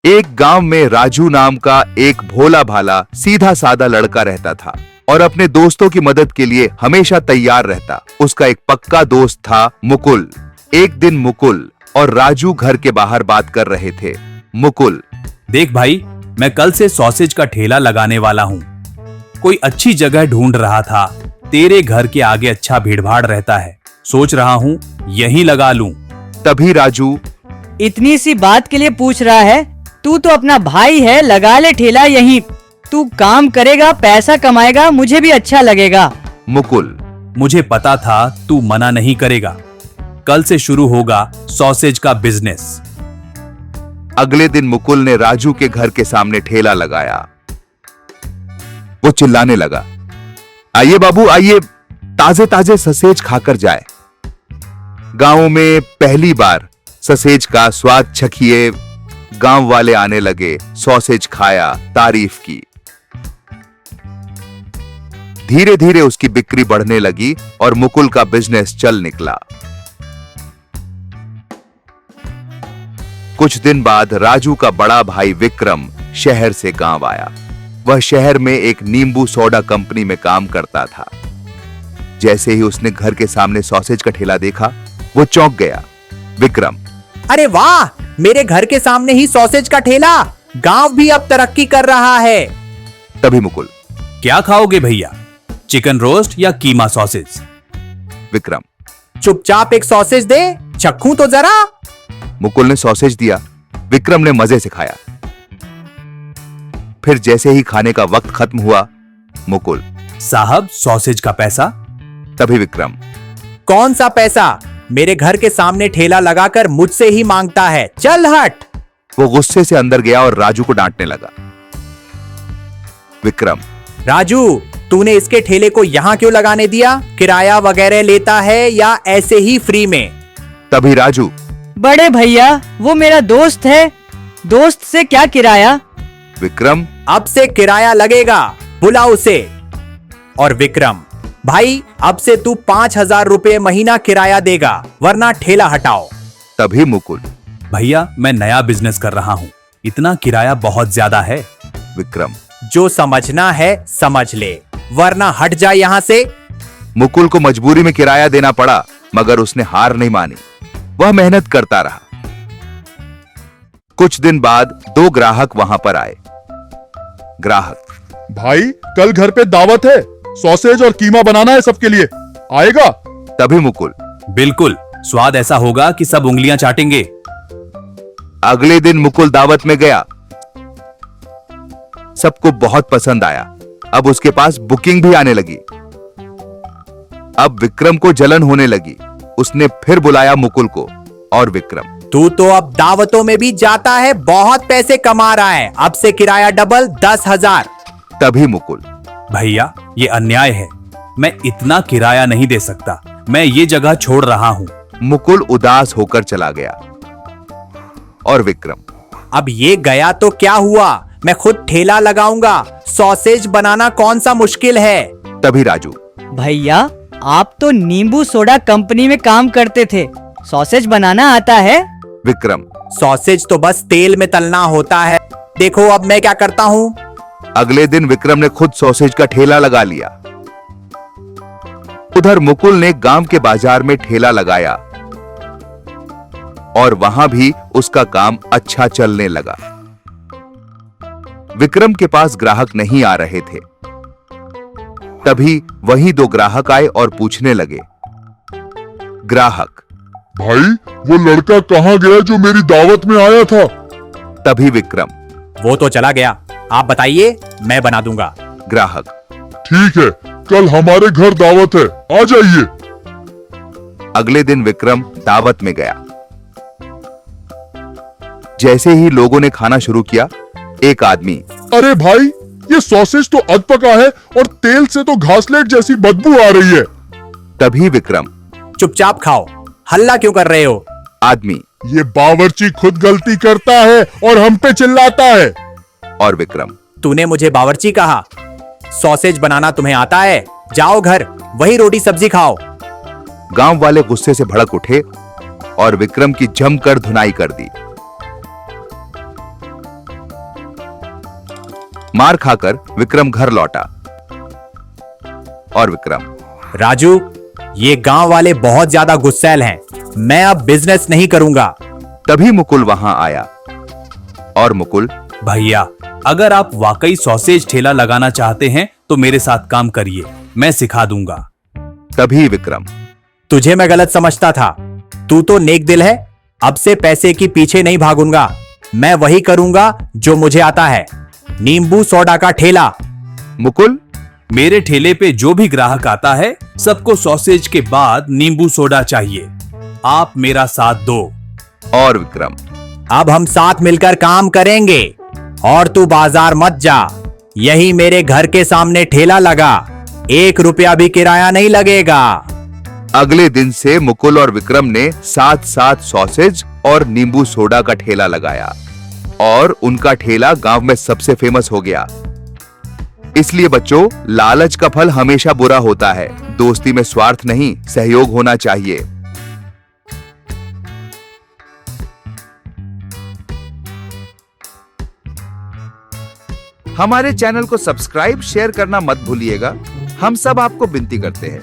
एक गांव में राजू नाम का एक भोला भाला सीधा सादा लड़का रहता था और अपने दोस्तों की मदद के लिए हमेशा तैयार रहता। उसका एक पक्का दोस्त था मुकुल। एक दिन मुकुल और राजू घर के बाहर बात कर रहे थे। मुकुल, देख भाई, मैं कल से सॉसेज का ठेला लगाने वाला हूँ। कोई अच्छी जगह ढूंढ रहा था। तेरे घर के आगे अच्छा भीड़भाड़ रहता है, सोच रहा हूँ यहीं लगा लूं। तभी राजू, इतनी सी बात के लिए पूछ रहा है? तू तो अपना भाई है, लगा ले ठेला यहीं। तू काम करेगा, पैसा कमाएगा, मुझे भी अच्छा लगेगा। मुकुल, मुझे पता था तू मना नहीं करेगा। कल से शुरू होगा सॉसेज का बिजनेस। अगले दिन मुकुल ने राजू के घर के सामने ठेला लगाया। वो चिल्लाने लगा, आइए बाबू आइए, ताजे ताजे ससेज खाकर जाए। गांव में पहली बार ससेज का स्वाद चखिए। गांव वाले आने लगे, सॉसेज खाया, तारीफ की। धीरे धीरे उसकी बिक्री बढ़ने लगी और मुकुल का बिजनेस चल निकला। कुछ दिन बाद राजू का बड़ा भाई विक्रम शहर से गांव आया। वह शहर में एक नींबू सोडा कंपनी में काम करता था। जैसे ही उसने घर के सामने सॉसेज का ठेला देखा, वो चौंक गया। विक्रम, अरे वाह, मेरे घर के सामने ही सॉसेज का ठेला। गांव भी अब तरक्की कर रहा है। तभी मुकुल, क्या खाओगे भैया, चिकन रोस्ट या कीमा सॉसेज? विक्रम, चुपचाप एक सॉसेज दे, चखूं तो जरा। मुकुल ने सॉसेज दिया। विक्रम ने मजे से खाया। फिर जैसे ही खाने का वक्त खत्म हुआ, मुकुल, साहब सॉसेज का पैसा। तभी विक्रम, कौन सा पैसा? मेरे घर के सामने ठेला लगाकर मुझसे ही मांगता है, चल हट। वो गुस्से से अंदर गया और राजू को डांटने लगा। विक्रम, राजू, तूने इसके ठेले को यहाँ क्यों लगाने दिया? किराया वगैरह लेता है या ऐसे ही फ्री में? तभी राजू, बड़े भैया, वो मेरा दोस्त है, दोस्त से क्या किराया? विक्रम, अब से किराया लगेगा, बुलाओ उसे। और विक्रम, भाई अब से तू 5,000 रुपए महीना किराया देगा, वरना ठेला हटाओ। तभी मुकुल, भैया मैं नया बिजनेस कर रहा हूँ, इतना किराया बहुत ज्यादा है। विक्रम, जो समझना है समझ ले, वरना हट जा यहाँ से। मुकुल को मजबूरी में किराया देना पड़ा, मगर उसने हार नहीं मानी। वह मेहनत करता रहा। कुछ दिन बाद 2 ग्राहक वहां पर आए। ग्राहक, भाई कल घर पे दावत है, सॉसेज और कीमा बनाना है सबके लिए, आएगा? तभी मुकुल, बिल्कुल, स्वाद ऐसा होगा कि सब उंगलियां चाटेंगे। अगले दिन मुकुल दावत में गया। सबको बहुत पसंद आया। अब उसके पास बुकिंग भी आने लगी। अब विक्रम को जलन होने लगी। उसने फिर बुलाया मुकुल को और विक्रम, तू तो अब दावतों में भी जाता है, बहुत पैसे कमा रहा है, अब से किराया डबल 10,000। तभी मुकुल, भैया ये अन्याय है, मैं इतना किराया नहीं दे सकता, मैं ये जगह छोड़ रहा हूँ। मुकुल उदास होकर चला गया। और विक्रम, अब ये गया तो क्या हुआ, मैं खुद ठेला लगाऊंगा, सॉसेज बनाना कौन सा मुश्किल है। तभी राजू, भैया, आप तो नींबू सोडा कंपनी में काम करते थे, सॉसेज बनाना आता है? विक्रम, सॉसेज तो बस तेल में तलना होता है, देखो अब मैं क्या करता हूँ। अगले दिन विक्रम ने खुद सॉसेज का ठेला लगा लिया। उधर मुकुल ने गांव के बाजार में ठेला लगाया और वहां भी उसका काम अच्छा चलने लगा। विक्रम के पास ग्राहक नहीं आ रहे थे। तभी वही 2 ग्राहक आए और पूछने लगे। ग्राहक, भाई वो लड़का कहाँ गया जो मेरी दावत में आया था? तभी विक्रम, वो तो चला गया, आप बताइए, मैं बना दूंगा। ग्राहक, ठीक है, कल हमारे घर दावत है, आ जाइए। अगले दिन विक्रम दावत में गया। जैसे ही लोगों ने खाना शुरू किया, एक आदमी, अरे भाई, ये सॉसेज तो अधपका है और तेल से तो घासलेट जैसी बदबू आ रही है। तभी विक्रम, चुपचाप खाओ, हल्ला क्यों कर रहे हो? आदमी, ये बावर्ची खुद गलती करता है और हम पे चिल्लाता है। और विक्रम, तूने मुझे बावर्ची कहा? सॉसेज बनाना तुम्हें आता है? जाओ घर, वही रोटी सब्जी खाओ। गांव वाले गुस्से से भड़क उठे और विक्रम की जमकर धुनाई कर दी। मार खाकर विक्रम घर लौटा। और विक्रम, राजू, ये गांव वाले बहुत ज्यादा गुस्सैल हैं। मैं अब बिजनेस नहीं करूंगा। तभी मुकुल वहां आया। और मुकुल, भैया, अगर आप वाकई सॉसेज ठेला लगाना चाहते हैं तो मेरे साथ काम करिए, मैं सिखा दूंगा। तभी विक्रम, तुझे मैं गलत समझता था। तू तो नेक दिल है। अब से पैसे की पीछे नहीं भागूंगा। मैं वही करूंगा जो मुझे आता है, नींबू सोडा का ठेला। मुकुल, मेरे ठेले पे जो भी ग्राहक आता है सबको सॉसेज के बाद नींबू सोडा चाहिए। आप मेरा साथ दो। और विक्रम, अब हम साथ मिलकर काम करेंगे। और तू बाजार मत जा, यही मेरे घर के सामने ठेला लगा। 1 रुपया भी किराया नहीं लगेगा। अगले दिन से मुकुल और विक्रम ने साथ साथ सॉसेज और नींबू सोडा का ठेला लगाया और उनका ठेला गांव में सबसे फेमस हो गया। इसलिए बच्चों, लालच का फल हमेशा बुरा होता है। दोस्ती में स्वार्थ नहीं, सहयोग होना चाहिए। हमारे चैनल को सब्सक्राइब, शेयर करना मत भूलिएगा। हम सब आपको विनती करते हैं।